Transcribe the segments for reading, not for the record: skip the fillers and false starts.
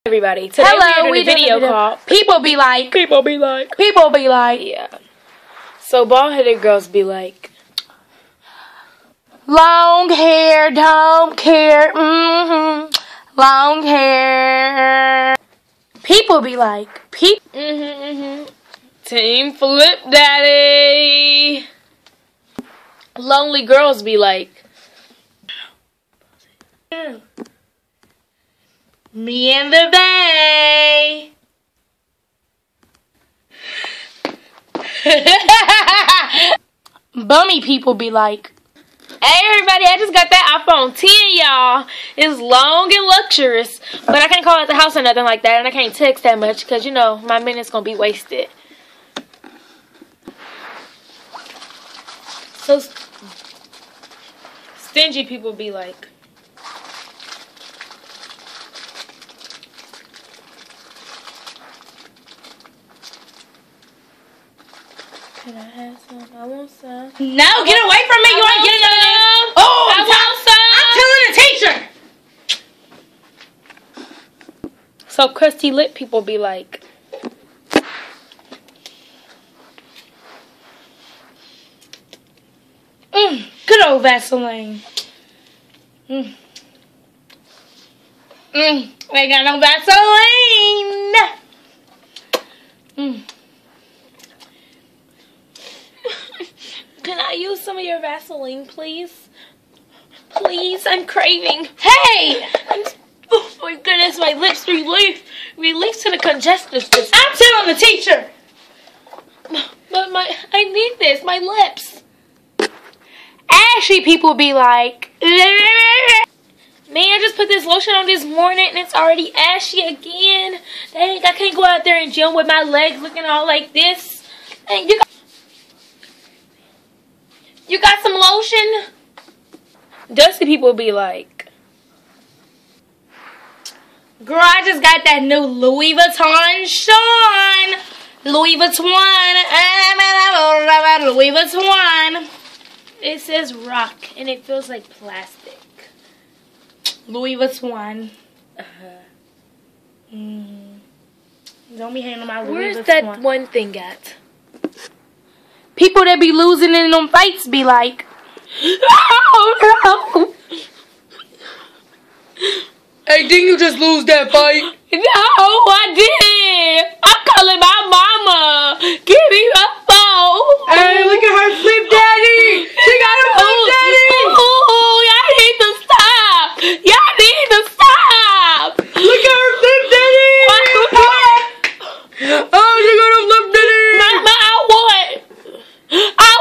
Everybody, today Hello, we're doing a video called People Be Like. People Be Like. People Be Like. Yeah. So bald-headed girls be like, Long hair, don't care. Long hair. People be like. Team Flip Daddy. Lonely girls be like, Me and the Bay. Bummy people be like. hey everybody, I just got that iPhone 10, y'all. It's long and luxurious, but I can't call it the house or nothing like that, and I can't text that much because, you know, my minutes gonna be wasted. So stingy people be like, can I have some? I want some. No, get away from me. You ain't getting none of this. Oh, I want some. I'm telling the teacher. So crusty lip people be like, Good old Vaseline. Ain't got no Vaseline. can I use some of your Vaseline, please? Please, I'm craving. Hey! Oh my goodness, my lips release to the congestive system. I'm telling the teacher. But I need this, my lips. Ashy people be like. Man, I just put this lotion on this morning and it's already ashy again. Dang, I can't go out there and gym with my legs looking all like this. Dang, you got some lotion? Dusty people be like, Girl, I just got that new Louis Vuitton Sean. Louis Vuitton. Louis Vuitton. it says rock and it feels like plastic. Louis Vuitton. Don't be hating on my Louis Where's Vuitton. that one thing at? People that be losing in them fights be like, oh no. Hey, didn't you just lose that fight? No, I didn't. I'm calling my mama. Give me a phone. Hey, look at her flip daddy. She got a flip daddy. Oh, y'all need to stop. Y'all need to stop. Look at her flip daddy. Oh, she got a flip daddy.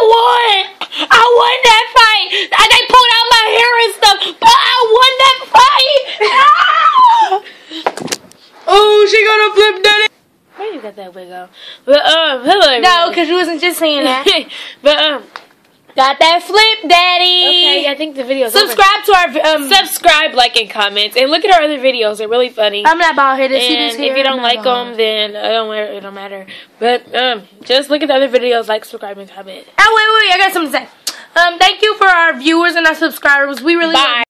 Mama, I won that fight. They pulled out my hair and stuff, but I won that fight. Oh, she got a flip daddy. Where you got that wig on? But hello. No, because you wasn't just saying that. But Got that flip daddy. okay, I think the video's Subscribe to our subscribe, like, and comment, and look at our other videos. They're really funny. I'm not bald headed. And if you don't like them, then it don't matter. But just look at the other videos, like, subscribe, and comment. Oh wait, I got something to say. Thank you for our viewers and our subscribers. We really Bye.